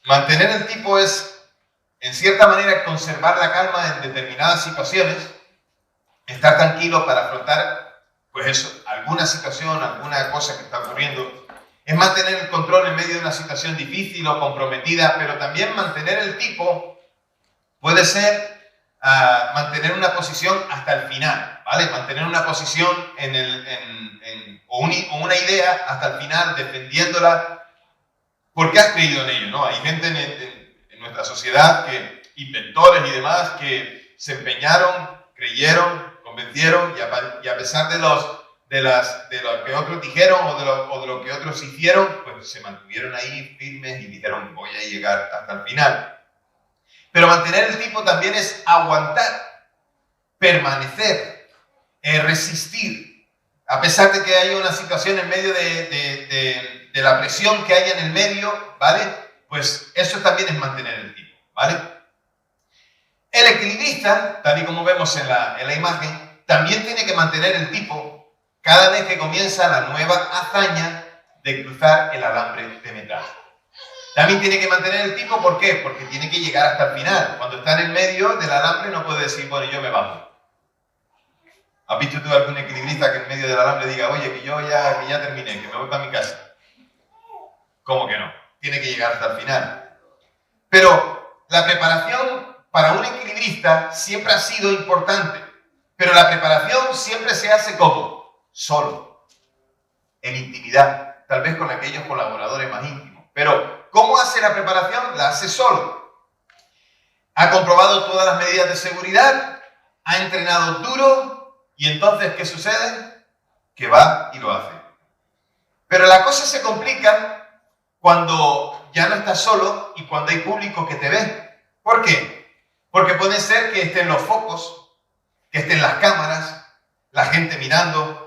Mantener el tipo es, en cierta manera, conservar la calma en determinadas situaciones, estar tranquilo para afrontar, pues eso, alguna situación, alguna cosa que está ocurriendo. Es mantener el control en medio de una situación difícil o comprometida, pero también mantener el tipo puede ser mantener una posición hasta el final, ¿vale? Mantener una posición o una idea hasta el final, defendiéndola, porque has creído en ello, ¿no? Hay gente en nuestra sociedad, inventores y demás, que se empeñaron, creyeron, convencieron, y a pesar de lo que otros dijeron o de lo que otros hicieron, pues se mantuvieron ahí firmes y dijeron, voy a llegar hasta el final. Pero mantener el tipo también es aguantar, permanecer, resistir. A pesar de que haya una situación en medio de la presión que haya en el medio, ¿vale? Pues eso también es mantener el tipo, ¿vale? El equilibrista, tal y como vemos en la imagen, también tiene que mantener el tipo cada vez que comienza la nueva hazaña de cruzar el alambre de metal. También tiene que mantener el tipo, ¿por qué? Porque tiene que llegar hasta el final. Cuando está en el medio del alambre no puede decir, bueno, yo me bajo. ¿Has visto tú algún equilibrista que en medio del alambre diga, oye, que ya terminé, que me voy para mi casa? ¿Cómo que no? Tiene que llegar hasta el final. Pero la preparación para un equilibrista siempre ha sido importante. Pero la preparación siempre se hace como solo, en intimidad, tal vez con aquellos colaboradores más íntimos. Pero ¿cómo hace la preparación? La hace solo. Ha comprobado todas las medidas de seguridad, ha entrenado duro y entonces, ¿qué sucede? Que va y lo hace. Pero la cosa se complica cuando ya no estás solo y cuando hay público que te ve. ¿Por qué? Porque puede ser que estén los focos, que estén las cámaras, la gente mirando.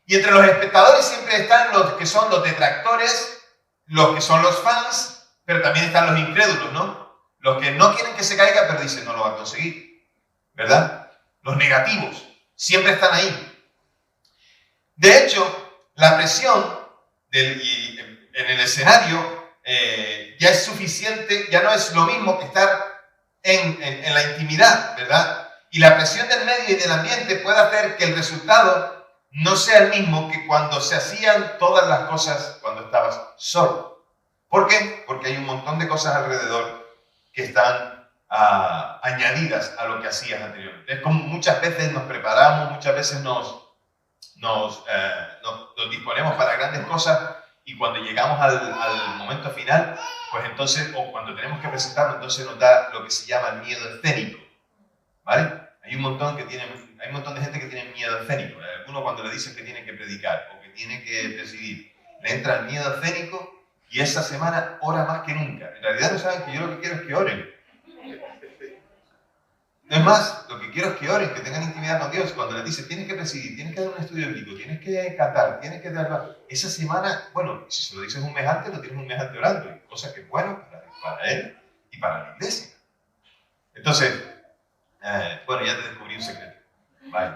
Y entre los espectadores siempre están los que son los detractores, los que son los fans, pero también están los incrédulos, ¿no? Los que no quieren que se caiga, pero dicen no lo va a conseguir, ¿verdad? Los negativos, siempre están ahí. De hecho, la presión en el escenario ya es suficiente, ya no es lo mismo que estar en la intimidad, ¿verdad? Y la presión del medio y del ambiente puede hacer que el resultado no sea el mismo que cuando se hacían todas las cosas cuando estabas solo. ¿Por qué? Porque hay un montón de cosas alrededor que están añadidas a lo que hacías anteriormente. Es como muchas veces nos preparamos, muchas veces nos disponemos para grandes cosas y cuando llegamos al momento final, pues entonces, o cuando tenemos que presentarlo, entonces nos da lo que se llama el miedo escénico, ¿vale? Hay un montón de gente que tiene miedo escénico. Algunos cuando le dicen que tiene que predicar o que tiene que presidir, le entra el miedo escénico y esa semana ora más que nunca. En realidad no saben que yo lo que quiero es que oren. No es más, lo que quiero es que oren, que tengan intimidad con Dios. Cuando les dicen, tienes que presidir, tienes que dar un estudio bíblico, tienes que cantar, tienes que dar... Esa semana, bueno, si se lo dices un mes antes, lo tienes un mes antes orando. Cosa que es bueno para él y para la iglesia. Entonces, bueno, ya te descubrí un secreto. Vale,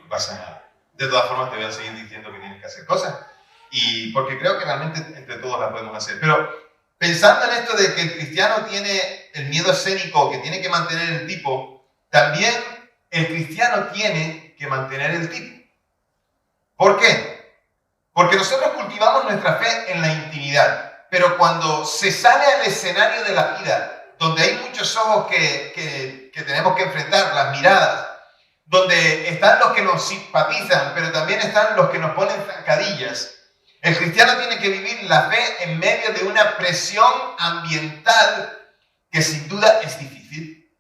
no pasa nada. De todas formas, te voy a seguir diciendo que tienes que hacer cosas. Y porque creo que realmente entre todos las podemos hacer. Pero pensando en esto de que el cristiano tiene el miedo escénico, que tiene que mantener el tipo, también el cristiano tiene que mantener el tipo. ¿Por qué? Porque nosotros cultivamos nuestra fe en la intimidad. Pero cuando se sale al escenario de la vida, donde hay muchos ojos que tenemos que enfrentar, las miradas, donde están los que nos simpatizan, pero también están los que nos ponen zancadillas, el cristiano tiene que vivir la fe en medio de una presión ambiental que sin duda es difícil.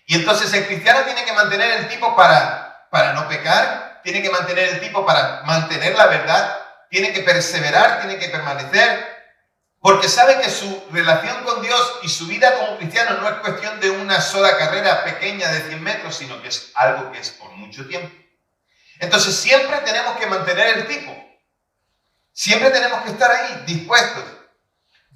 Y entonces el cristiano tiene que mantener el tipo para no pecar, tiene que mantener el tipo para mantener la verdad, tiene que perseverar, tiene que permanecer, porque sabe que su relación con Dios y su vida como cristiano no es cuestión de una sola carrera pequeña de 100 metros, sino que es algo que es por mucho tiempo. Entonces siempre tenemos que mantener el tipo. Siempre tenemos que estar ahí, dispuestos.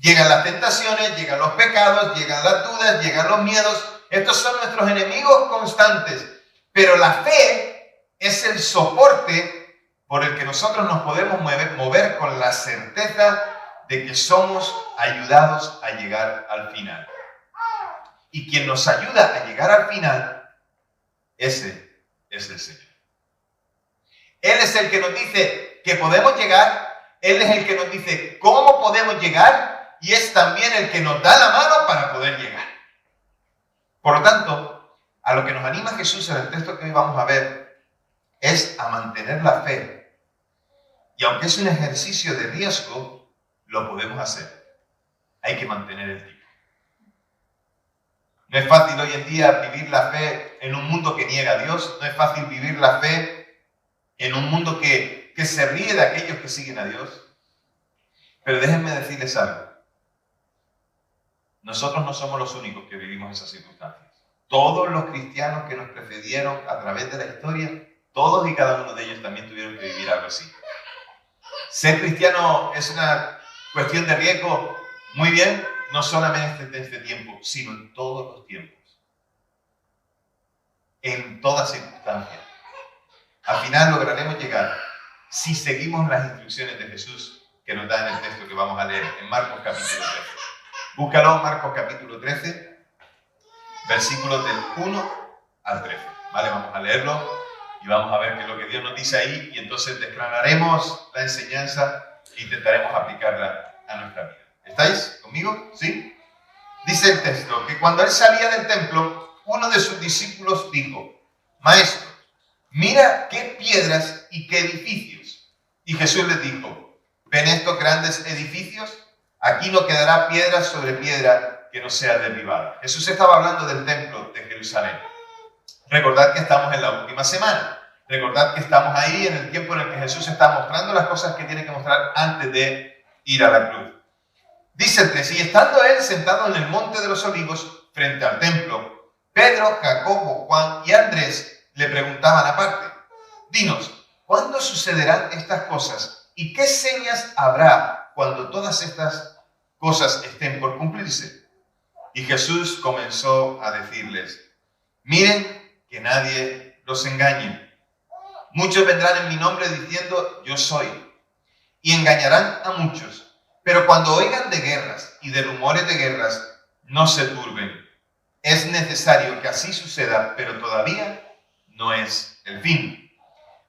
Llegan las tentaciones, llegan los pecados, llegan las dudas, llegan los miedos. Estos son nuestros enemigos constantes. Pero la fe es el soporte por el que nosotros nos podemos mover con la certeza de que somos ayudados a llegar al final. Y quien nos ayuda a llegar al final, ese es el Señor. Él es el que nos dice que podemos llegar, Él es el que nos dice cómo podemos llegar y es también el que nos da la mano para poder llegar. Por lo tanto, a lo que nos anima Jesús en el texto que hoy vamos a ver es a mantener la fe. Y aunque es un ejercicio de riesgo, lo podemos hacer. Hay que mantener el tipo. No es fácil hoy en día vivir la fe en un mundo que niega a Dios. No es fácil vivir la fe en un mundo que se ríe de aquellos que siguen a Dios. Pero déjenme decirles algo. Nosotros no somos los únicos que vivimos esas circunstancias. Todos los cristianos que nos precedieron a través de la historia, todos y cada uno de ellos también tuvieron que vivir algo así. Ser cristiano es una cuestión de riesgo, muy bien, no solamente en este tiempo, sino en todos los tiempos. En todas circunstancias. Al final lograremos llegar si seguimos las instrucciones de Jesús que nos da en el texto que vamos a leer en Marcos capítulo 13. Búscalo, Marcos capítulo 13, versículos del 1 al 13. ¿Vale? Vamos a leerlo y vamos a ver qué es lo que Dios nos dice ahí y entonces desgranaremos la enseñanza e intentaremos aplicarla a nuestra vida. ¿Estáis conmigo? ¿Sí? Dice el texto que cuando él salía del templo, uno de sus discípulos dijo: Maestro, mira qué piedras y qué edificios. Y Jesús les dijo: ¿ven estos grandes edificios? Aquí no quedará piedra sobre piedra que no sea derribada. Jesús estaba hablando del templo de Jerusalén. Recordad que estamos en la última semana. Recordad que estamos ahí en el tiempo en el que Jesús está mostrando las cosas que tiene que mostrar antes de ir a la cruz. Dice el 13: y estando él sentado en el monte de los olivos frente al templo, Pedro, Jacobo, Juan y Andrés le preguntaban aparte: dinos, ¿cuándo sucederán estas cosas? ¿Y qué señas habrá cuando todas estas cosas estén por cumplirse? Y Jesús comenzó a decirles: miren que nadie los engañe. Muchos vendrán en mi nombre diciendo: yo soy, y engañarán a muchos. Pero cuando oigan de guerras y de rumores de guerras, no se turben. Es necesario que así suceda, pero todavía no es el fin.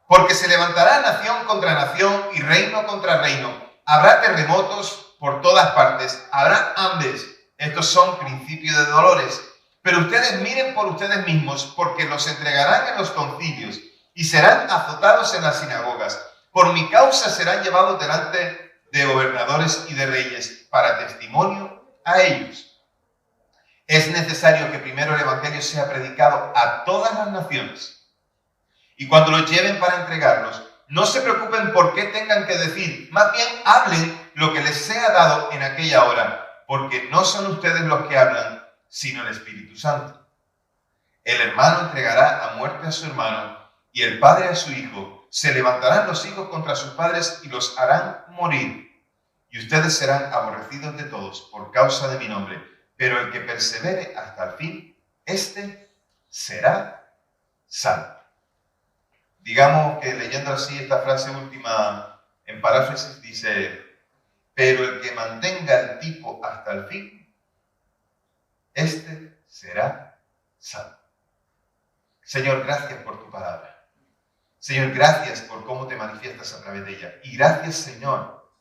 Porque se levantará nación contra nación y reino contra reino. Habrá terremotos por todas partes. Habrá hambres. Estos son principios de dolores. Pero ustedes miren por ustedes mismos, porque los entregarán en los concilios y serán azotados en las sinagogas. Por mi causa serán llevados delante de gobernadores y de reyes para testimonio a ellos. Es necesario que primero el evangelio sea predicado a todas las naciones. Y cuando los lleven para entregarlos, no se preocupen por qué tengan que decir, más bien hablen lo que les sea dado en aquella hora, porque no son ustedes los que hablan, sino el Espíritu Santo. El hermano entregará a muerte a su hermano y el padre a su hijo. Se levantarán los hijos contra sus padres y los harán morir. Y ustedes serán aborrecidos de todos por causa de mi nombre. Pero el que persevere hasta el fin, éste será salvo. Digamos que leyendo así esta frase última en paráfrasis dice: pero el que mantenga el tipo hasta el fin, este será salvo. Señor, gracias por tu palabra. Señor, gracias por cómo te manifiestas a través de ella. Y gracias, Señor,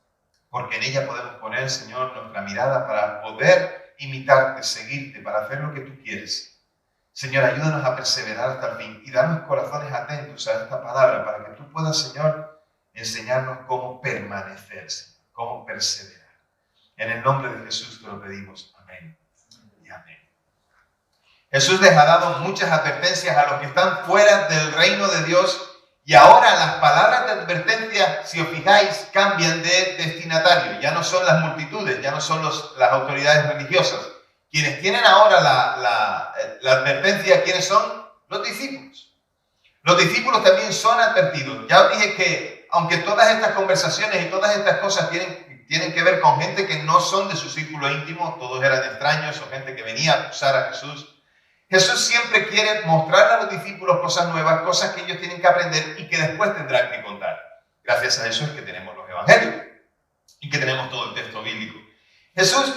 porque en ella podemos poner, Señor, nuestra mirada para poder imitarte, seguirte, para hacer lo que tú quieres. Señor, ayúdanos a perseverar hasta el fin y danos corazones atentos a esta palabra para que tú puedas, Señor, enseñarnos cómo permanecer, Señor, cómo perseverar. En el nombre de Jesús te lo pedimos. Amén y amén. Jesús les ha dado muchas advertencias a los que están fuera del reino de Dios. Y ahora las palabras de advertencia, si os fijáis, cambian de destinatario. Ya no son las multitudes, ya no son las autoridades religiosas. Quienes tienen ahora la advertencia, ¿quiénes son? Los discípulos. Los discípulos también son advertidos. Ya os dije que, aunque todas estas conversaciones y todas estas cosas tienen que ver con gente que no son de su círculo íntimo, todos eran extraños o gente que venía a acusar a Jesús, Jesús siempre quiere mostrar a los discípulos cosas nuevas, cosas que ellos tienen que aprender y que después tendrán que contar. Gracias a eso es que tenemos los evangelios. y que tenemos todo el texto bíblico. Jesús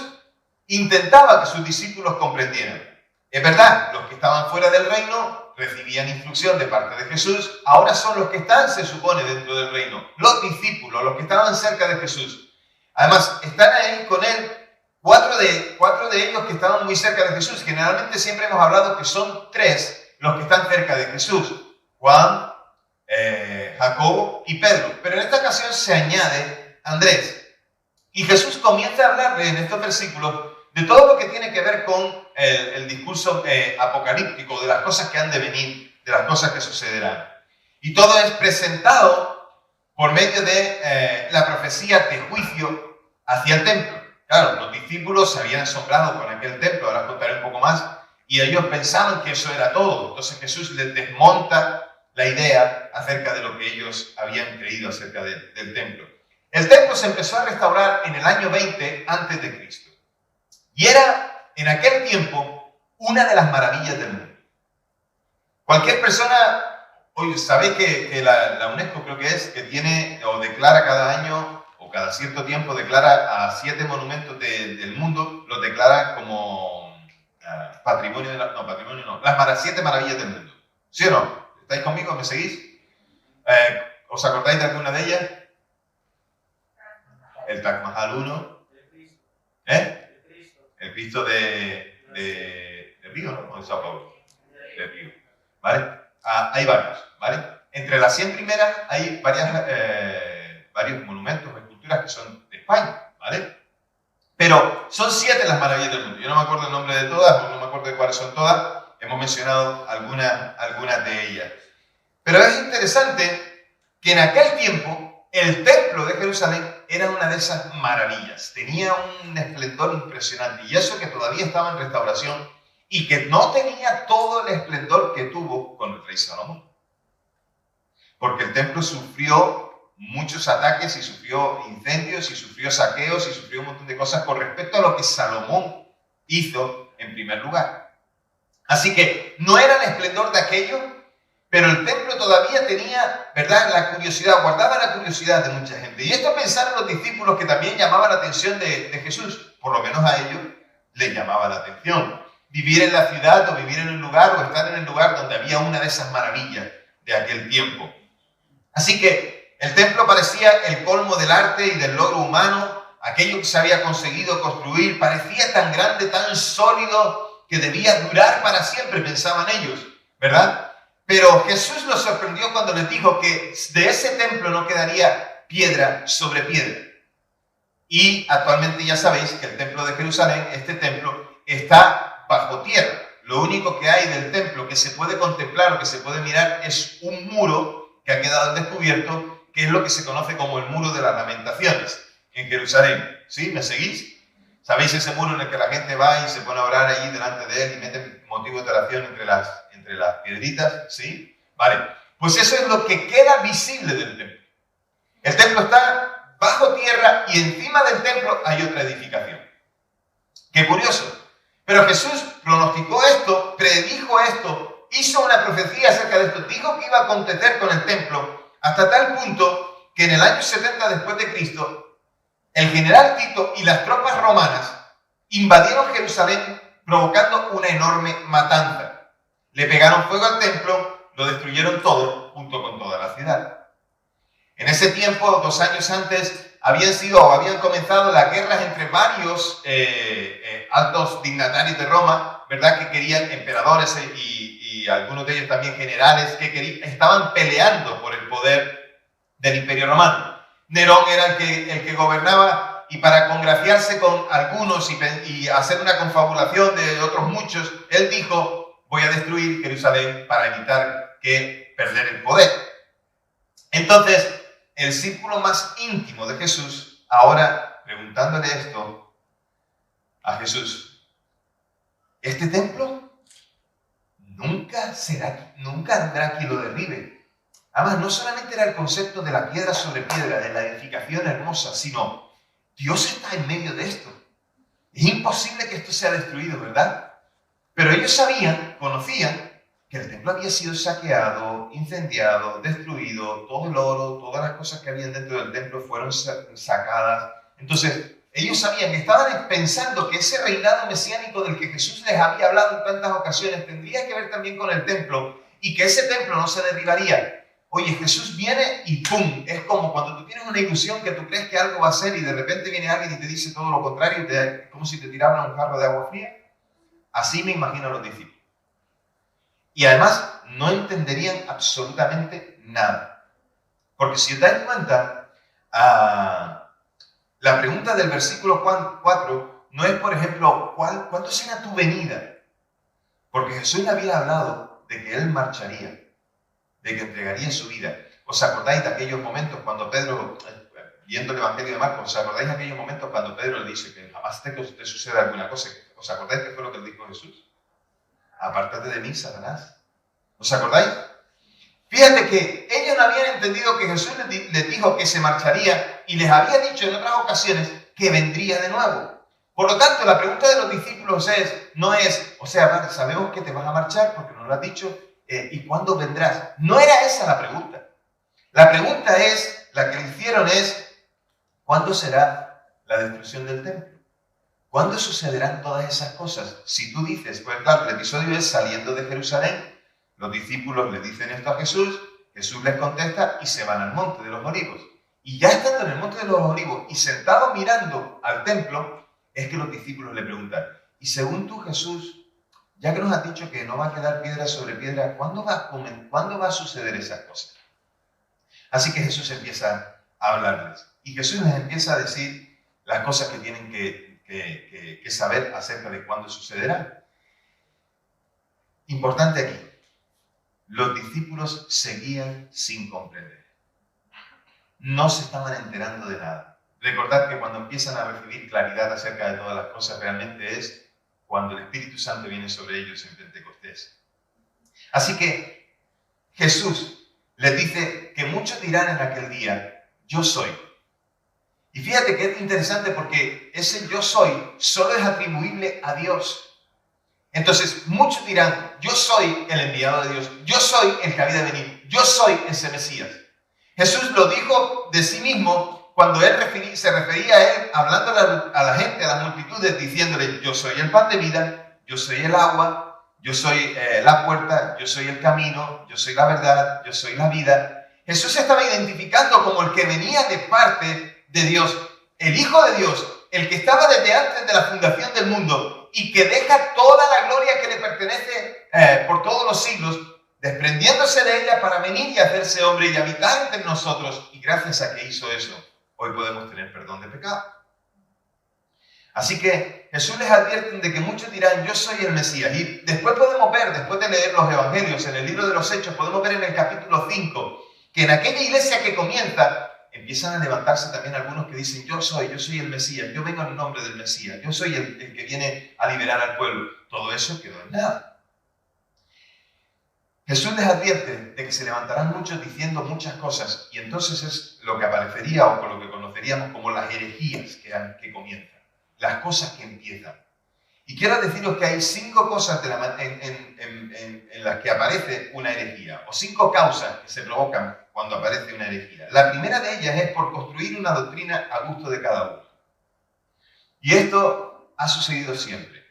intentaba que sus discípulos comprendieran. Es verdad, los que estaban fuera del reino recibían instrucción de parte de Jesús, ahora son los que están, se supone, dentro del reino, los discípulos, los que estaban cerca de Jesús. Además, están ahí con él cuatro de ellos que estaban muy cerca de Jesús. Generalmente siempre hemos hablado que son 3 los que están cerca de Jesús: Juan, Jacobo y Pedro. Pero en esta ocasión se añade Andrés. Y Jesús comienza a hablarle en estos versículos de todo lo que tiene que ver con el discurso apocalíptico, de las cosas que han de venir, de las cosas que sucederán. Y todo es presentado por medio de la profecía de juicio hacia el templo. Claro, los discípulos se habían asombrado con aquel templo, ahora contaré un poco más, y ellos pensaban que eso era todo. Entonces Jesús les desmonta la idea acerca de lo que ellos habían creído acerca del templo. El templo se empezó a restaurar en el año 20 a.C. y era en aquel tiempo una de las maravillas del mundo. Cualquier persona, hoy sabéis que la UNESCO creo que es, que tiene o declara cada año o cada cierto tiempo declara a 7 monumentos del mundo, los declara como patrimonio de las 7 maravillas del mundo. ¿Sí o no? ¿Estáis conmigo? ¿Me seguís? ¿Os acordáis de alguna de ellas? El Taj Mahal 1. El Cristo de Río, ¿no? ¿O de Sao Paulo? De Río. ¿Vale? Hay varios, ¿vale? Entre las 100 primeras hay varios monumentos, esculturas que son de España, ¿vale? Pero son 7 las maravillas del mundo. Yo no me acuerdo el nombre de todas, no me acuerdo de cuáles son todas. Hemos mencionado algunas de ellas. Pero es interesante que en aquel tiempo el templo de Jerusalén era una de esas maravillas. Tenía un esplendor impresionante. Y eso que todavía estaba en restauración y que no tenía todo el esplendor que tuvo con el rey Salomón. Porque el templo sufrió muchos ataques y sufrió incendios y sufrió saqueos y sufrió un montón de cosas con respecto a lo que Salomón hizo en primer lugar. Así que no era el esplendor de aquello, pero el templo todavía tenía, ¿verdad?, la curiosidad, guardaba la curiosidad de mucha gente. Y esto pensaron los discípulos, que también llamaba la atención de Jesús. Por lo menos a ellos les llamaba la atención. Vivir en la ciudad o vivir en un lugar o estar en el lugar donde había una de esas maravillas de aquel tiempo. Así que el templo parecía el colmo del arte y del logro humano. Aquello que se había conseguido construir parecía tan grande, tan sólido, que debía durar para siempre, pensaban ellos, ¿verdad? Pero Jesús los sorprendió cuando les dijo que de ese templo no quedaría piedra sobre piedra. Y actualmente ya sabéis que el templo de Jerusalén, este templo, está bajo tierra. Lo único que hay del templo que se puede contemplar o que se puede mirar es un muro que ha quedado al descubierto, que es lo que se conoce como el muro de las lamentaciones en Jerusalén. ¿Sí? ¿Me seguís? ¿Sabéis ese muro en el que la gente va y se pone a orar allí delante de él y mete motivos de oración entre las piedritas? ¿Sí? Vale. Pues eso es lo que queda visible del templo. El templo está bajo tierra y encima del templo hay otra edificación. Qué curioso. Pero Jesús pronosticó esto, predijo esto, hizo una profecía acerca de esto, dijo que iba a acontecer con el templo, hasta tal punto que en el año 70 después de Cristo, el general Tito y las tropas romanas invadieron Jerusalén provocando una enorme matanza. Le pegaron fuego al templo, lo destruyeron todo junto con toda la ciudad. En ese tiempo, 2 años antes, habían comenzado las guerras entre varios altos dignatarios de Roma, ¿verdad?, que querían, emperadores y algunos de ellos también generales, que estaban peleando por el poder del Imperio Romano. Nerón era el que gobernaba, y para congraciarse con algunos y hacer una confabulación de otros muchos, él dijo: voy a destruir Jerusalén para evitar perder el poder. Entonces, el círculo más íntimo de Jesús, ahora preguntándole esto a Jesús: ¿este templo nunca habrá quien lo derribe? Además, no solamente era el concepto de la piedra sobre piedra, de la edificación hermosa, sino Dios está en medio de esto. Es imposible que esto sea destruido, ¿verdad? Pero ellos conocían que el templo había sido saqueado, incendiado, destruido, todo el oro, todas las cosas que habían dentro del templo fueron sacadas, Entonces, ellos sabían que estaban pensando que ese reinado mesiánico del que Jesús les había hablado en tantas ocasiones tendría que ver también con el templo y que ese templo no se derribaría. Oye, Jesús viene y ¡pum! Es como cuando tú tienes una ilusión que tú crees que algo va a ser y de repente viene alguien y te dice todo lo contrario, como si te tiraran un jarro de agua fría. Así me imagino a los discípulos. Y además no entenderían absolutamente nada. Porque si os dais cuenta, la pregunta del versículo 4 no es, por ejemplo, ¿cuándo será tu venida? Porque Jesús le había hablado de que Él marcharía, de que entregaría su vida. ¿Os acordáis de aquellos momentos cuando Pedro, viendo el Evangelio de Marcos, os acordáis de aquellos momentos cuando Pedro le dice que jamás te suceda alguna cosa? ¿Os acordáis qué fue lo que le dijo Jesús? Apártate de mí, Satanás. ¿Os acordáis? Fíjate que ellos no habían entendido que Jesús les dijo que se marcharía y les había dicho en otras ocasiones que vendría de nuevo. Por lo tanto, la pregunta de los discípulos no es, o sea, vale, sabemos que te vas a marchar porque nos lo has dicho, ¿y cuándo vendrás? No era esa la pregunta. La pregunta la que le hicieron es, ¿cuándo será la destrucción del templo? ¿Cuándo sucederán todas esas cosas? Si tú dices, pues claro, el episodio es saliendo de Jerusalén, los discípulos le dicen esto a Jesús, Jesús les contesta y se van al monte de los olivos. Y ya estando en el monte de los olivos y sentados mirando al templo, es que los discípulos le preguntan, y según tú, Jesús, ya que nos has dicho que no va a quedar piedra sobre piedra, ¿cuándo va a suceder esas cosas? Así que Jesús empieza a hablarles. Y Jesús les empieza a decir las cosas que tienen que saber acerca de cuándo sucederá. Importante aquí. Los discípulos seguían sin comprender. No se estaban enterando de nada. Recordad que cuando empiezan a recibir claridad acerca de todas las cosas, realmente es cuando el Espíritu Santo viene sobre ellos en Pentecostés. Así que Jesús les dice que muchos dirán en aquel día, yo soy. Y fíjate que es interesante porque ese yo soy solo es atribuible a Dios. Entonces muchos dirán, yo soy el enviado de Dios, yo soy el que había de venir, yo soy ese Mesías. Jesús lo dijo de sí mismo cuando él se refería a él, hablando a la gente, a las multitudes, diciéndole, yo soy el pan de vida, yo soy el agua, yo soy la puerta, yo soy el camino, yo soy la verdad, yo soy la vida. Jesús se estaba identificando como el que venía de parte de Dios, el Hijo de Dios, el que estaba desde antes de la fundación del mundo y que deja toda la gloria que le pertenece por todos los siglos, desprendiéndose de ella para venir y hacerse hombre y habitar entre nosotros. Y gracias a que hizo eso, hoy podemos tener perdón de pecado. Así que Jesús les advierte de que muchos dirán, yo soy el Mesías. Y después podemos ver, después de leer los evangelios, en el libro de los Hechos, podemos ver en el capítulo 5, que en aquella iglesia que comienza, empiezan a levantarse también algunos que dicen, yo soy el Mesías, yo vengo en el nombre del Mesías, yo soy el que viene a liberar al pueblo. Todo eso quedó en nada. Jesús les advierte de que se levantarán muchos diciendo muchas cosas y entonces es lo que aparecería o con lo que conoceríamos como las herejías que comienzan, las cosas que empiezan. Y quiero deciros que hay 5 cosas en las que aparece una herejía o 5 causas que se provocan cuando aparece una herejía. La primera de ellas es por construir una doctrina a gusto de cada uno. Y esto ha sucedido siempre.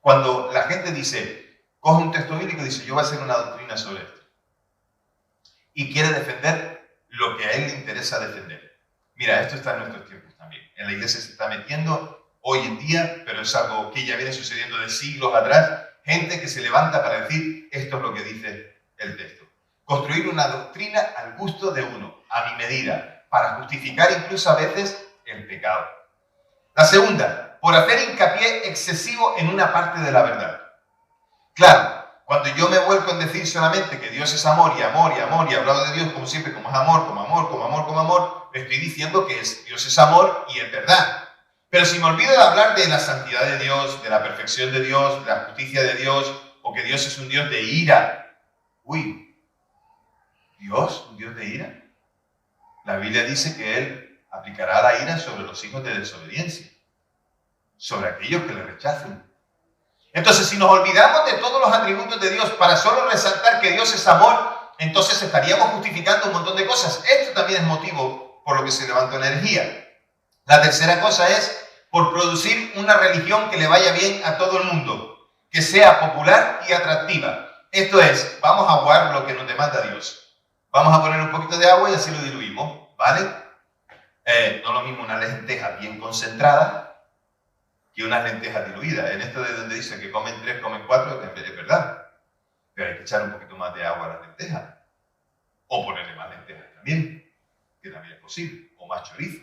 Cuando la gente dice, coge un texto bíblico y dice, yo voy a hacer una doctrina sobre esto. Y quiere defender lo que a él le interesa defender. Mira, esto está en nuestros tiempos también. En la iglesia se está metiendo hoy en día, pero es algo que ya viene sucediendo de siglos atrás. Gente que se levanta para decir, esto es lo que dice el texto. Construir una doctrina al gusto de uno, a mi medida, para justificar incluso a veces el pecado. La segunda, por hacer hincapié excesivo en una parte de la verdad. Claro, cuando yo me vuelco en decir solamente que Dios es amor y amor y amor y hablo de Dios como siempre, como es amor, como amor, como amor, como amor, estoy diciendo que Dios es amor y es verdad. Pero si me olvido de hablar de la santidad de Dios, de la perfección de Dios, de la justicia de Dios, o que Dios es un Dios de ira, ¿Dios un Dios de ira? La Biblia dice que Él aplicará la ira sobre los hijos de desobediencia, sobre aquellos que le rechacen. Entonces, si nos olvidamos de todos los atributos de Dios para solo resaltar que Dios es amor, entonces estaríamos justificando un montón de cosas. Esto también es motivo por lo que se levanta una herejía. La tercera cosa es por producir una religión que le vaya bien a todo el mundo, que sea popular y atractiva. Esto es, vamos a aguar lo que nos demanda Dios. Vamos a poner un poquito de agua y así lo diluimos, ¿vale? No es lo mismo una lenteja bien concentrada que unas lentejas diluidas. En esto de donde dice que comen 3, comen 4, es verdad. Pero hay que echar un poquito más de agua a las lentejas. O ponerle más lentejas también, que también es posible. O más chorizo.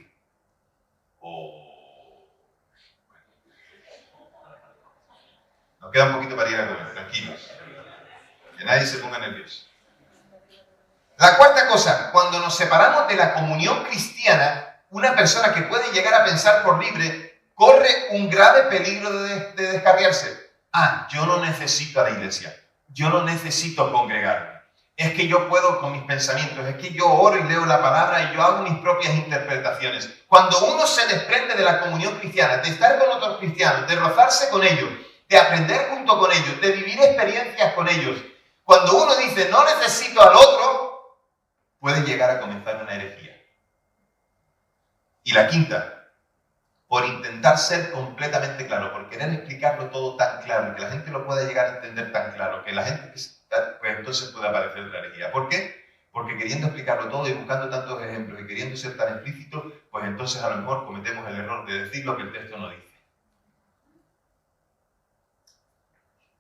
Nos queda un poquito para ir a comer, tranquilos. Que nadie se ponga nervioso. La cuarta cosa, cuando nos separamos de la comunión cristiana, una persona que puede llegar a pensar por libre corre un grave peligro de descarriarse. Yo no necesito a la iglesia. Yo no necesito congregarme. Es que yo puedo con mis pensamientos. Es que yo oro y leo la palabra y yo hago mis propias interpretaciones. Cuando uno se desprende de la comunión cristiana, de estar con otros cristianos, de rozarse con ellos, de aprender junto con ellos, de vivir experiencias con ellos, cuando uno dice no necesito al otro, puede llegar a comenzar una herejía. Y la quinta, por intentar ser completamente claro, por querer explicarlo todo tan claro, que la gente lo pueda llegar a entender tan claro, que la gente, pues entonces puede aparecer la herejía. ¿Por qué? Porque queriendo explicarlo todo y buscando tantos ejemplos y queriendo ser tan explícito, pues entonces a lo mejor cometemos el error de decir lo que el texto no dice.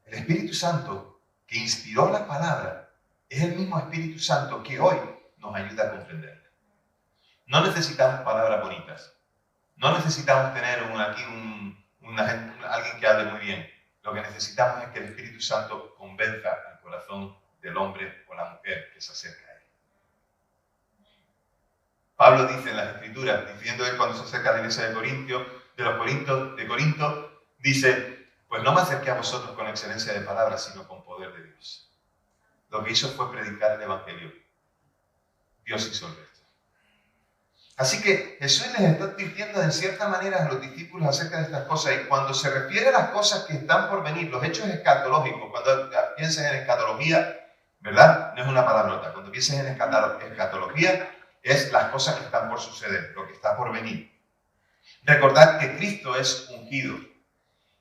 El Espíritu Santo que inspiró la palabra es el mismo Espíritu Santo que hoy nos ayuda a comprenderla. No necesitamos palabras bonitas. No necesitamos tener alguien que hable muy bien. Lo que necesitamos es que el Espíritu Santo convenza al corazón del hombre o la mujer que se acerca a él. Pablo dice en las Escrituras, diciendo él cuando se acerca a la iglesia de Corinto, dice, pues no me acerqué a vosotros con excelencia de palabras, sino con poder de Dios. Lo que hizo fue predicar el Evangelio. Dios hizo el resto. Así que Jesús les está advirtiendo de cierta manera a los discípulos acerca de estas cosas, y cuando se refiere a las cosas que están por venir, los hechos escatológicos, cuando piensen en escatología, ¿verdad? No es una palabrota. Cuando piensen en escatología, es las cosas que están por suceder, lo que está por venir. Recordad que Cristo es ungido.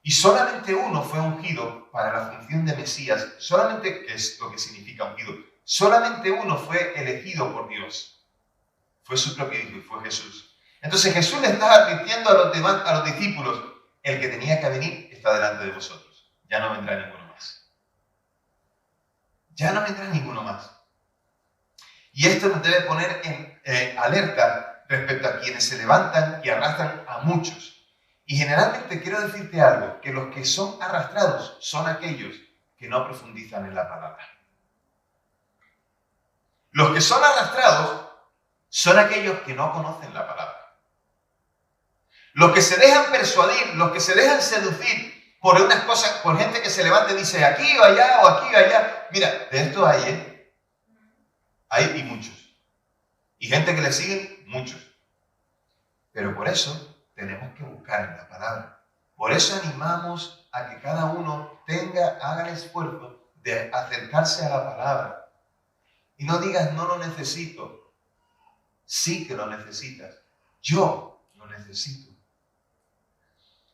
Y solamente uno fue ungido para la función de Mesías. Solamente, ¿qué es lo que significa ungido? Solamente uno fue elegido por Dios. Fue su propio Hijo y fue Jesús. Entonces Jesús le está advirtiendo a los discípulos, el que tenía que venir está delante de vosotros. Ya no vendrá ninguno más. Ya no vendrá ninguno más. Y esto nos debe poner en alerta respecto a quienes se levantan y arrastran a muchos. Y generalmente quiero decirte algo, que los que son arrastrados son aquellos que no profundizan en la palabra. Los que son arrastrados son aquellos que no conocen la palabra. Los que se dejan persuadir, los que se dejan seducir por unas cosas, por gente que se levanta y dice aquí o allá o aquí o allá. Mira, de esto hay, ¿eh? Hay y muchos. Y gente que le siguen, muchos. Pero por eso tenemos que buscar en la palabra. Por eso animamos a que cada uno haga el esfuerzo de acercarse a la palabra. Y no digas, no lo necesito. Sí que lo necesitas. Yo lo necesito.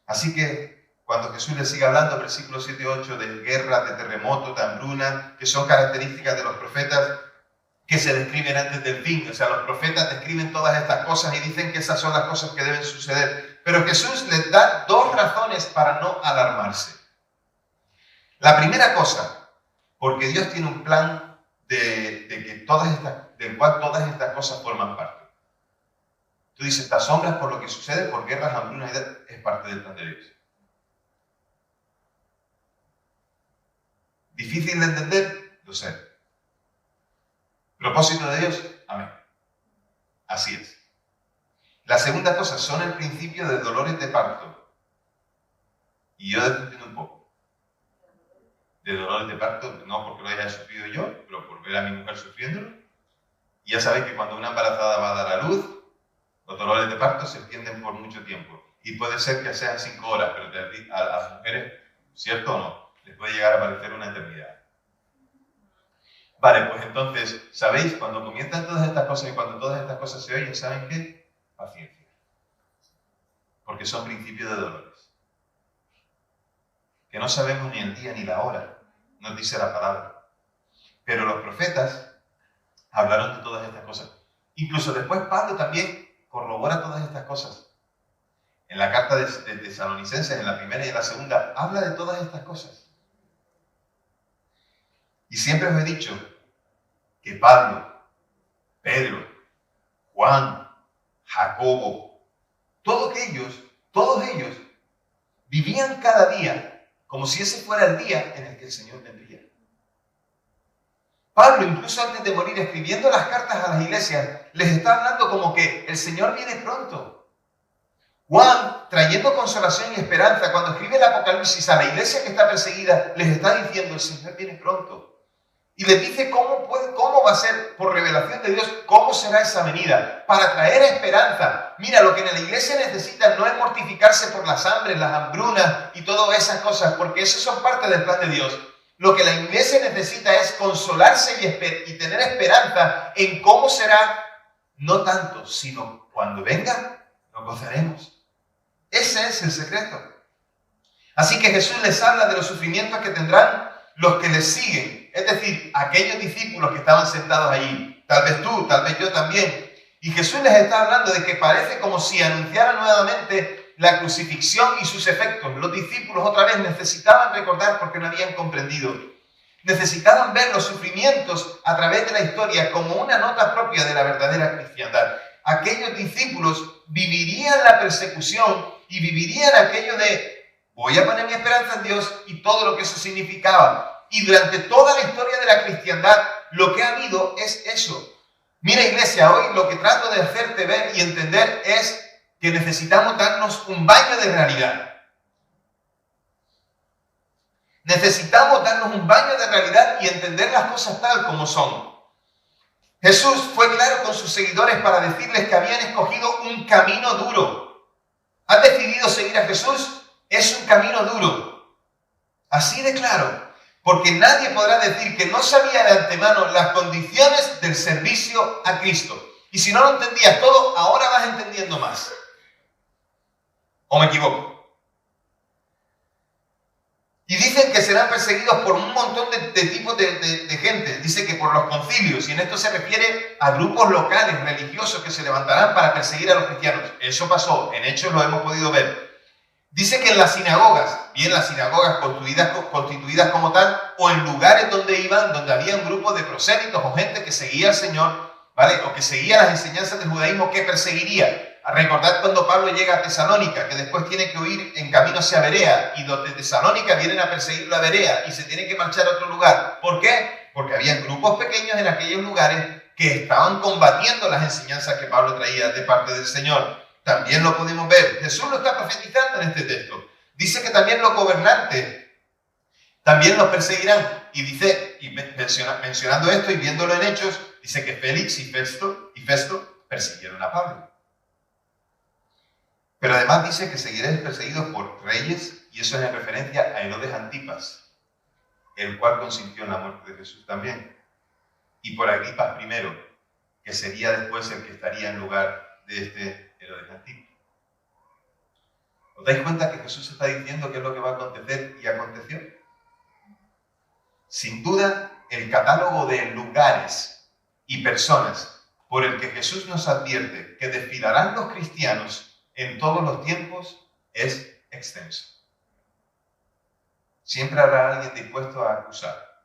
Así que cuando Jesús le sigue hablando, versículos 7 y 8, de guerra, de terremoto, de hambruna, que son características de los profetas que se describen antes del fin. O sea, los profetas describen todas estas cosas y dicen que esas son las cosas que deben suceder. Pero Jesús les da dos razones para no alarmarse. La primera cosa, porque Dios tiene un plan del cual todas estas cosas forman parte. Tú dices, estas sombras por lo que sucede, por guerras, hambrunas, es parte del plan de Dios. ¿Difícil de entender? Lo sé. ¿Propósito de Dios? Amén. Así es. La segunda cosa, son el principio de dolores de parto. Y yo entiendo un poco. De dolores de parto, no porque lo haya sufrido yo, pero por ver a mi mujer sufriéndolo. Y ya sabéis que cuando una embarazada va a dar a luz, los dolores de parto se extienden por mucho tiempo. Y puede ser que sean 5 horas, pero a las mujeres, ¿cierto o no? Les puede llegar a parecer una eternidad. Vale, pues entonces, ¿sabéis? Cuando comienzan todas estas cosas y cuando todas estas cosas se oyen, ¿saben qué? Paciencia. porque son principios de dolores. Que no sabemos ni el día ni la hora, nos dice la palabra. Pero los profetas hablaron de todas estas cosas. Incluso después Pablo también corrobora todas estas cosas. En la carta de Tesalonicenses, en la primera y en la segunda, habla de todas estas cosas. Y siempre os he dicho que Pablo, Pedro, Juan, Jacobo, todos ellos vivían cada día como si ese fuera el día en el que el Señor vendría. Pablo, incluso antes de morir, escribiendo las cartas a las iglesias, les está hablando como que el Señor viene pronto. Juan, trayendo consolación y esperanza, cuando escribe el Apocalipsis a la iglesia que está perseguida, les está diciendo, el Señor viene pronto. Y les dice cómo va a ser, por revelación de Dios, cómo será esa venida, para traer esperanza. Mira, lo que en la iglesia necesita no es mortificarse por las hambres, las hambrunas y todas esas cosas, porque eso son parte del plan de Dios. Lo que la iglesia necesita es consolarse y tener esperanza en cómo será, no tanto, sino cuando venga, nos gozaremos. Ese es el secreto. Así que Jesús les habla de los sufrimientos que tendrán los que les siguen, es decir, aquellos discípulos que estaban sentados allí, tal vez tú, tal vez yo también. Y Jesús les está hablando de que parece como si anunciara nuevamente la crucifixión y sus efectos. Los discípulos otra vez necesitaban recordar porque no habían comprendido. Necesitaban ver los sufrimientos a través de la historia como una nota propia de la verdadera cristiandad. Aquellos discípulos vivirían la persecución y vivirían aquello de voy a poner mi esperanza en Dios y todo lo que eso significaba. Y durante toda la historia de la cristiandad lo que ha habido es eso. Mira, iglesia, hoy lo que trato de hacerte ver y entender es que necesitamos darnos un baño de realidad. Necesitamos darnos un baño de realidad y entender las cosas tal como son. Jesús fue claro con sus seguidores para decirles que habían escogido un camino duro. ¿Has decidido seguir a Jesús? Es un camino duro. Así de claro. Porque nadie podrá decir que no sabía de antemano las condiciones del servicio a Cristo. Y si no lo entendías todo, ahora vas entendiendo más. ¿O me equivoco? Y dicen que serán perseguidos por un montón de tipos de gente. Dice que por los concilios, y en esto se refiere a grupos locales, religiosos, que se levantarán para perseguir a los cristianos. Eso pasó, en Hechos lo hemos podido ver. Dice que en las sinagogas, bien las sinagogas constituidas como tal, o en lugares donde iban, donde había un grupo de prosélitos o gente que seguía al Señor, ¿vale? O que seguía las enseñanzas del judaísmo, que perseguiría. Recordad cuando Pablo llega a Tesalónica, que después tiene que huir en camino hacia Berea, y los de Tesalónica vienen a perseguirlo a Berea y se tiene que marchar a otro lugar. ¿Por qué? Porque había grupos pequeños en aquellos lugares que estaban combatiendo las enseñanzas que Pablo traía de parte del Señor. También lo podemos ver. Jesús lo está profetizando en este texto. Dice que también los gobernantes también los perseguirán. Y dice, y mencionando esto y viéndolo en Hechos, dice que Félix y Festo persiguieron a Pablo. Pero además dice que seguiréis perseguidos por reyes, y eso es en referencia a Herodes Antipas, el cual consintió en la muerte de Jesús también. Y por Agripas I, que sería después el que estaría en lugar de este Herodes Antipas. ¿Os dais cuenta que Jesús está diciendo qué es lo que va a acontecer y aconteció? Sin duda, el catálogo de lugares y personas por el que Jesús nos advierte que desfilarán los cristianos en todos los tiempos es extenso. Siempre habrá alguien dispuesto a acusar.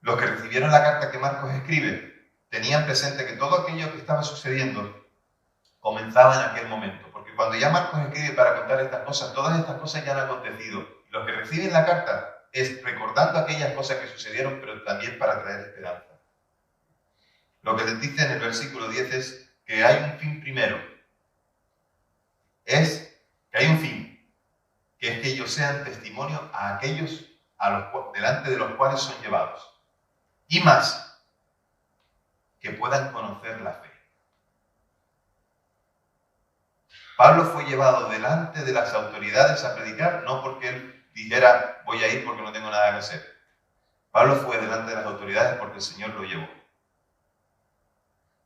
Los que recibieron la carta que Marcos escribe tenían presente que todo aquello que estaba sucediendo comenzaba en aquel momento. Porque cuando ya Marcos escribe para contar estas cosas, todas estas cosas ya han acontecido. Los que reciben la carta es recordando aquellas cosas que sucedieron, pero también para traer esperanza. Lo que les dice en el versículo 10 es que hay un fin primero. Es que hay un fin, que es que ellos sean testimonio a aquellos delante de los cuales son llevados. Y más, que puedan conocer la fe. Pablo fue llevado delante de las autoridades a predicar, no porque él dijera, voy a ir porque no tengo nada que hacer. Pablo fue delante de las autoridades porque el Señor lo llevó.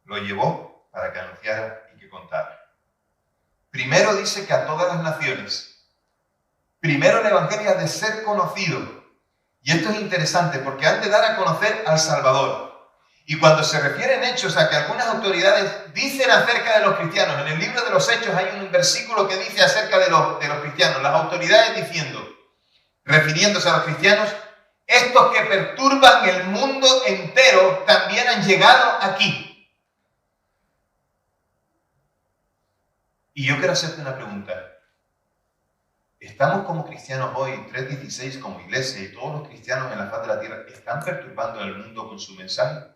Lo llevó para que anunciara y que contara. Primero dice que a todas las naciones. Primero el Evangelio ha de ser conocido. Y esto es interesante porque han de dar a conocer al Salvador. Y cuando se refieren hechos a que algunas autoridades dicen acerca de los cristianos, en el libro de los Hechos hay un versículo que dice acerca de los cristianos, las autoridades diciendo, refiriéndose a los cristianos, estos que perturban el mundo entero también han llegado aquí. Y yo quiero hacerte una pregunta. ¿Estamos como cristianos hoy, 316 como iglesia y todos los cristianos en la faz de la tierra, están perturbando el mundo con su mensaje?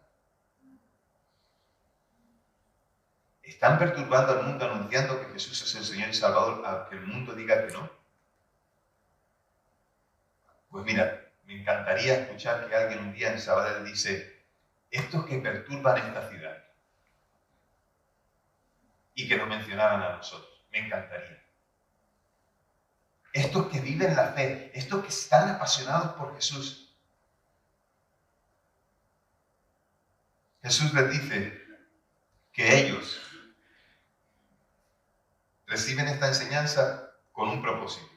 ¿Están perturbando al mundo anunciando que Jesús es el Señor y Salvador, aunque el mundo diga que no? Pues mira, me encantaría escuchar que alguien un día en Sabadell dice, estos que perturban esta ciudad, y que nos mencionaran a nosotros. Me encantaría. Estos que viven la fe, estos que están apasionados por Jesús. Jesús les dice que ellos reciben esta enseñanza con un propósito.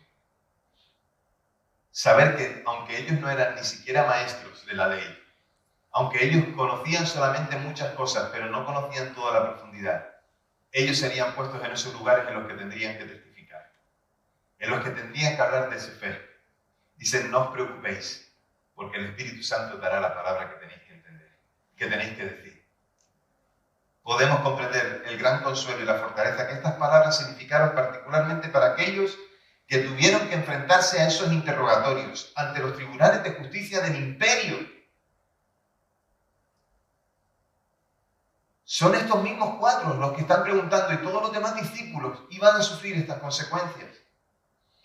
Saber que aunque ellos no eran ni siquiera maestros de la ley, aunque ellos conocían solamente muchas cosas, pero no conocían toda la profundidad, ellos serían puestos en esos lugares en los que tendrían que testificar, en los que tendrían que hablar de su fe. Dicen, no os preocupéis, porque el Espíritu Santo dará la palabra que tenéis que entender, que tenéis que decir. Podemos comprender el gran consuelo y la fortaleza que estas palabras significaron particularmente para aquellos que tuvieron que enfrentarse a esos interrogatorios ante los tribunales de justicia del imperio. Son estos mismos 4 los que están preguntando y todos los demás discípulos iban a sufrir estas consecuencias.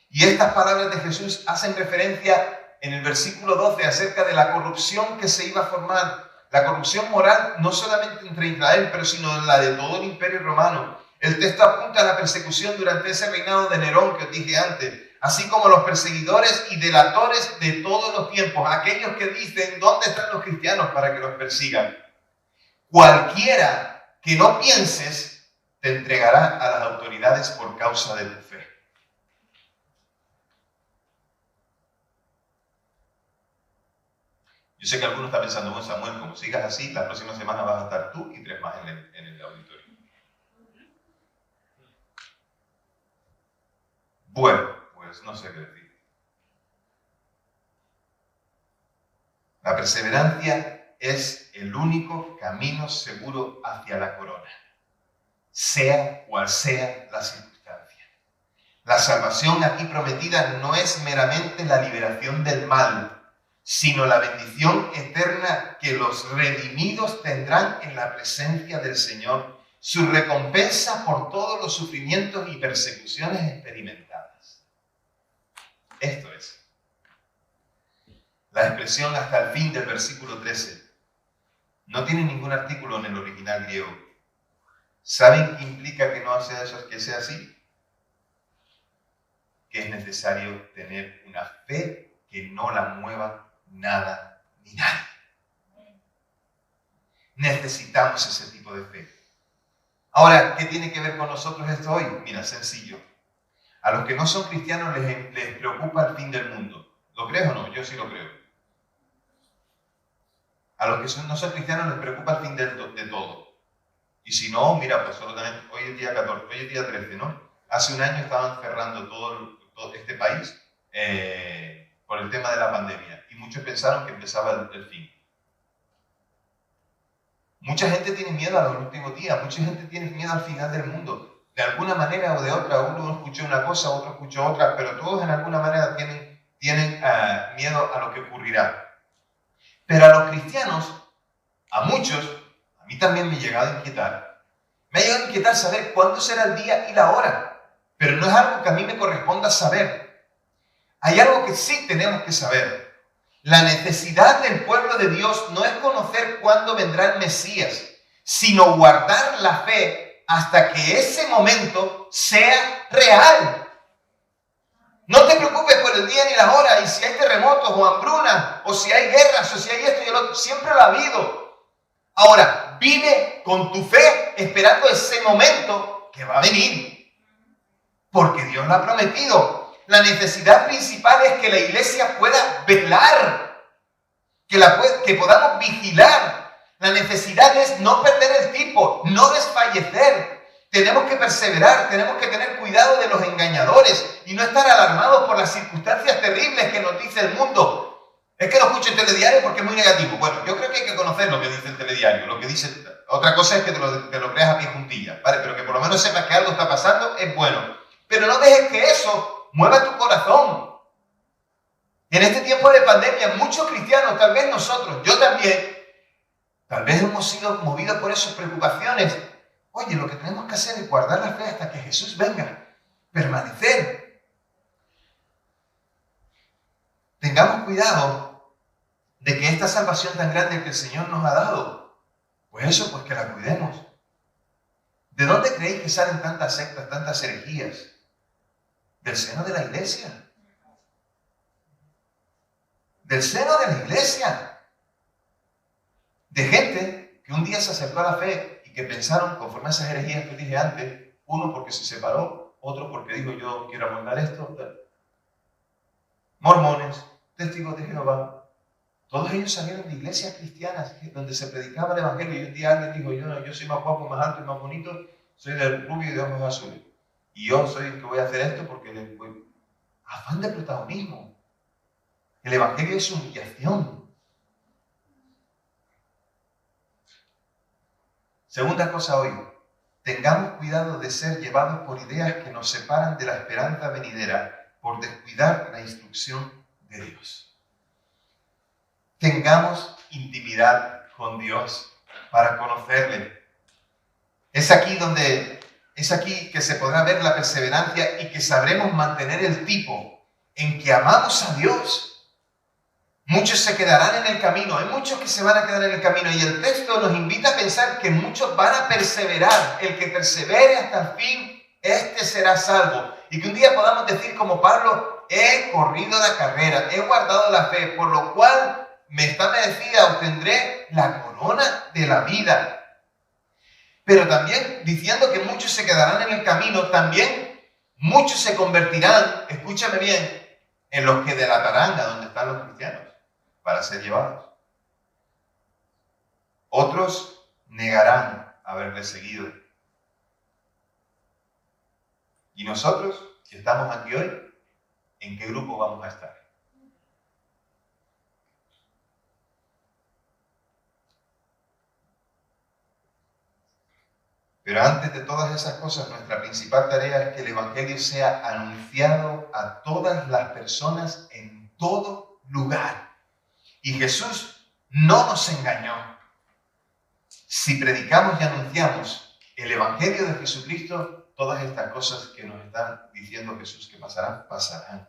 Y estas palabras de Jesús hacen referencia en el versículo 12 acerca de la corrupción que se iba a formar. La corrupción moral no solamente entre Israel, pero sino la de todo el imperio romano. El texto apunta a la persecución durante ese reinado de Nerón que os dije antes, así como los perseguidores y delatores de todos los tiempos, aquellos que dicen dónde están los cristianos para que los persigan. Cualquiera que no pienses te entregará a las autoridades por causa de tu fe. Yo sé que algunos están pensando, bueno, Samuel, como sigas así, la próxima semana vas a estar tú y 3 más en el auditorio. Bueno, pues no sé qué decir. La perseverancia es el único camino seguro hacia la corona, sea cual sea la circunstancia. La salvación aquí prometida no es meramente la liberación del mal, sino la bendición eterna que los redimidos tendrán en la presencia del Señor, su recompensa por todos los sufrimientos y persecuciones experimentadas. Esto es. La expresión hasta el fin del versículo 13 no tiene ningún artículo en el original griego. ¿Saben qué implica que no sea eso, que sea así? Que es necesario tener una fe que no la mueva nada ni nadie. Necesitamos ese tipo de fe. Ahora, ¿qué tiene que ver con nosotros esto hoy? Mira, sencillo. A los que no son cristianos les preocupa el fin del mundo. ¿Lo crees o no? Yo sí lo creo. A los que no son cristianos les preocupa el fin de todo. Y si no, mira, pues solo también, hoy es día 14, hoy es día 13, ¿no? Hace un año estaban cerrando todo este país por el tema de la pandemia. Y muchos pensaron que empezaba el fin. Mucha gente tiene miedo a los últimos días, mucha gente tiene miedo al final del mundo. De alguna manera o de otra, uno escuchó una cosa, otro escuchó otra, pero todos en alguna manera tienen miedo a lo que ocurrirá. Pero a los cristianos, a muchos, a mí también me ha llegado a inquietar. Me ha llegado a inquietar saber cuándo será el día y la hora, pero no es algo que a mí me corresponda saber. Hay algo que sí tenemos que saber. La necesidad del pueblo de Dios no es conocer cuándo vendrá el Mesías, sino guardar la fe hasta que ese momento sea real. No te preocupes por el día ni la hora, y si hay terremotos o hambruna, o si hay guerras, o si hay esto y lo otro, siempre lo ha habido. Ahora, vive con tu fe esperando ese momento que va a venir. porque Dios lo ha prometido. La necesidad principal es que la iglesia pueda velar, que podamos vigilar. La necesidad es no perder el tiempo, no desfallecer. Tenemos que perseverar, tenemos que tener cuidado de los engañadores y no estar alarmados por las circunstancias terribles que nos dice el mundo. Es que no escucho el telediario porque es muy negativo. Bueno, yo creo que hay que conocer lo que dice el telediario, lo que dice. Otra cosa es que te lo creas a pie juntilla, ¿vale? Pero que por lo menos sepas que algo está pasando es bueno. Pero no dejes que eso mueva tu corazón. En este tiempo de pandemia, muchos cristianos, tal vez nosotros, yo también, tal vez hemos sido movidos por esas preocupaciones. Oye, lo que tenemos que hacer es guardar la fe hasta que Jesús venga, permanecer. Tengamos cuidado de que esta salvación tan grande que el Señor nos ha dado, pues que la cuidemos. ¿De dónde creéis que salen tantas sectas, tantas herejías? Del seno de la iglesia. Del seno de la iglesia. De gente que un día se acercó a la fe y que pensaron, conforme a esas herejías que dije antes, uno porque se separó, otro porque dijo yo quiero amoldar esto. Mormones, testigos de Jehová, todos ellos salieron de iglesias cristianas donde se predicaba el evangelio y un día alguien dijo yo soy más guapo, más alto y más bonito, soy de rubio y de ojos azules. Y yo soy el que voy a hacer esto porque afán de protagonismo. El evangelio es humillación. Segunda cosa hoy, tengamos cuidado de ser llevados por ideas que nos separan de la esperanza venidera por descuidar la instrucción de Dios. Tengamos intimidad con Dios para conocerle. Es aquí que se podrá ver la perseverancia y que sabremos mantener el tipo en que amamos a Dios. Muchos se quedarán en el camino, hay muchos que se van a quedar en el camino y el texto nos invita a pensar que muchos van a perseverar. El que persevere hasta el fin, este será salvo. Y que un día podamos decir como Pablo, he corrido la carrera, he guardado la fe, por lo cual me está merecida, obtendré la corona de la vida. Pero también diciendo que muchos se quedarán en el camino, también muchos se convertirán, escúchame bien, en los que delatarán a donde están los cristianos para ser llevados. Otros negarán haberle seguido. Y nosotros, que estamos aquí hoy, ¿en qué grupo vamos a estar? Pero antes de todas esas cosas, nuestra principal tarea es que el Evangelio sea anunciado a todas las personas en todo lugar. Y Jesús no nos engañó. Si predicamos y anunciamos el Evangelio de Jesucristo, todas estas cosas que nos está diciendo Jesús que pasarán, pasarán.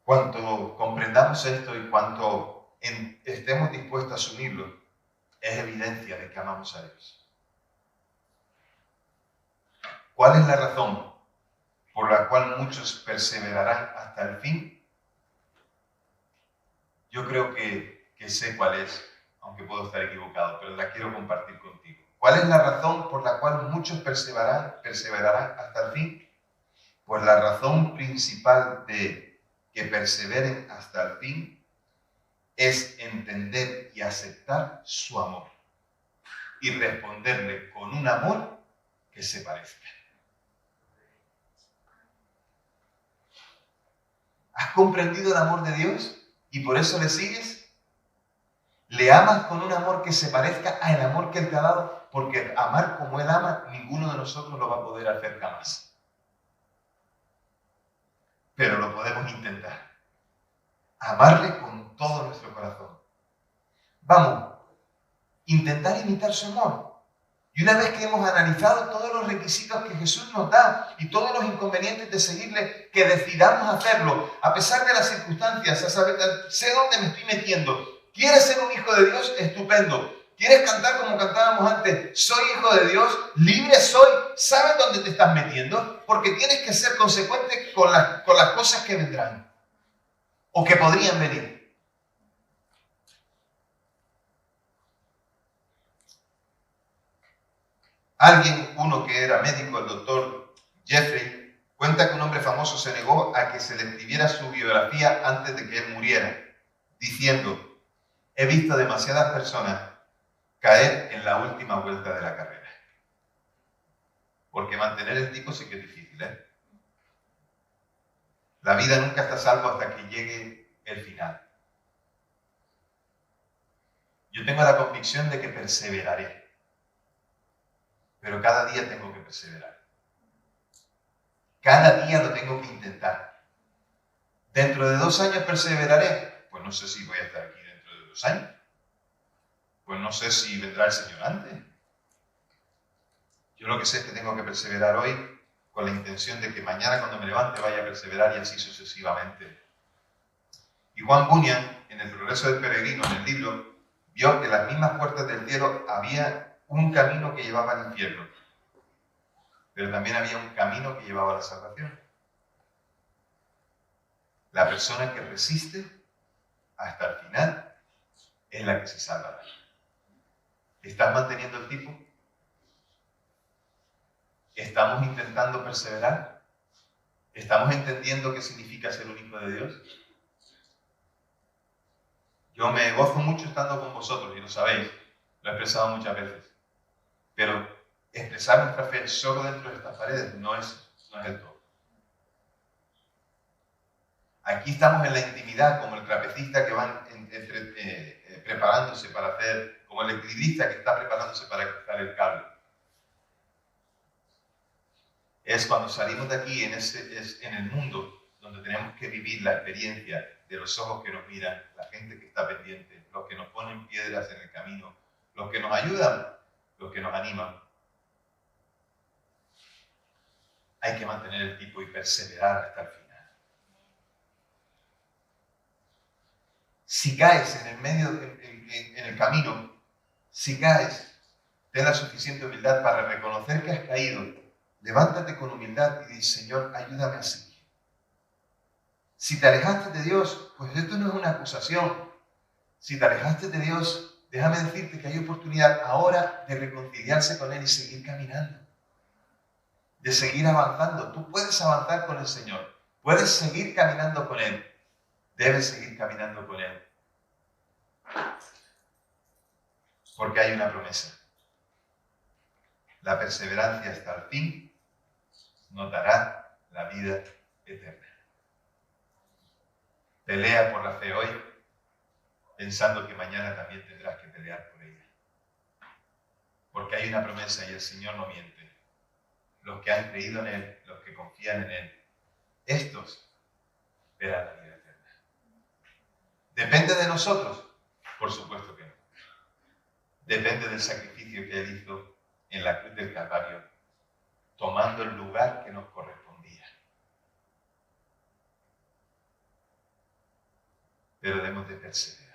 Cuanto comprendamos esto y cuanto estemos dispuestos a asumirlo, es evidencia de que amamos a Dios. ¿Cuál es la razón por la cual muchos perseverarán hasta el fin? Yo creo que sé cuál es, aunque puedo estar equivocado, pero la quiero compartir contigo. ¿Cuál es la razón por la cual muchos perseverarán hasta el fin? Pues la razón principal de que perseveren hasta el fin es entender y aceptar su amor y responderle con un amor que se parezca. ¿Has comprendido el amor de Dios y por eso le sigues? ¿Le amas con un amor que se parezca al amor que Él te ha dado? Porque amar como Él ama, ninguno de nosotros lo va a poder hacer jamás. Pero lo podemos intentar. Amarle con todo nuestro corazón. Vamos, intentar imitar su amor. Y una vez que hemos analizado todos los requisitos que Jesús nos da y todos los inconvenientes de seguirle, que decidamos hacerlo, a pesar de las circunstancias, a saber, sé dónde me estoy metiendo. ¿Quieres ser un hijo de Dios? Estupendo. ¿Quieres cantar como cantábamos antes? Soy hijo de Dios, libre soy. ¿Sabes dónde te estás metiendo? Porque tienes que ser consecuente con las cosas que vendrán o que podrían venir. uno que era médico, el doctor Jeffrey, cuenta que un hombre famoso se negó a que se le escribiera su biografía antes de que él muriera, diciendo: he visto demasiadas personas caer en la última vuelta de la carrera. Porque mantener el tipo sí que es difícil, ¿eh? La vida nunca está a salvo hasta que llegue el final. Yo tengo la convicción de que perseveraré. Pero cada día tengo que perseverar. Cada día lo tengo que intentar. ¿Dentro de 2 años perseveraré? Pues no sé si voy a estar aquí dentro de 2 años. Pues no sé si vendrá el Señor antes. Yo lo que sé es que tengo que perseverar hoy con la intención de que mañana cuando me levante vaya a perseverar y así sucesivamente. Y Juan Bunyan, en El progreso del peregrino, en el libro, vio que en las mismas puertas del cielo había un camino que llevaba al infierno, pero también había un camino que llevaba a la salvación. La persona que resiste hasta el final es la que se salvará. ¿Estás manteniendo el tipo? ¿Estamos intentando perseverar? ¿Estamos entendiendo qué significa ser un hijo de Dios? Yo me gozo mucho estando con vosotros, y lo sabéis, lo he expresado muchas veces. Pero expresar nuestra fe solo dentro de estas paredes no es el todo. Aquí estamos en la intimidad, como el trapecista que va preparándose para hacer, como el equilibrista que está preparándose para cruzar el cable. Es cuando salimos de aquí, es en el mundo, donde tenemos que vivir la experiencia de los ojos que nos miran, la gente que está pendiente, los que nos ponen piedras en el camino, los que nos ayudan, los que nos animan. Hay que mantener el tipo y perseverar hasta el final. Si caes en el medio, en el camino, si caes, ten la suficiente humildad para reconocer que has caído. Levántate con humildad y di: Señor, ayúdame a seguir. Si te alejaste de Dios, pues esto no es una acusación. Si te alejaste de Dios, déjame decirte que hay oportunidad ahora de reconciliarse con Él y seguir caminando. De seguir avanzando. Tú puedes avanzar con el Señor. Puedes seguir caminando con Él. Debes seguir caminando con Él. Porque hay una promesa. La perseverancia hasta el fin nos dará la vida eterna. Pelea por la fe hoy, pensando que mañana también tendrás que pelear por ella. Porque hay una promesa y el Señor no miente. Los que han creído en Él, los que confían en Él, estos verán la vida eterna. ¿Depende de nosotros? Por supuesto que no. Depende del sacrificio que Él hizo en la cruz del Calvario, tomando el lugar que nos correspondía. Pero debemos de perseverar.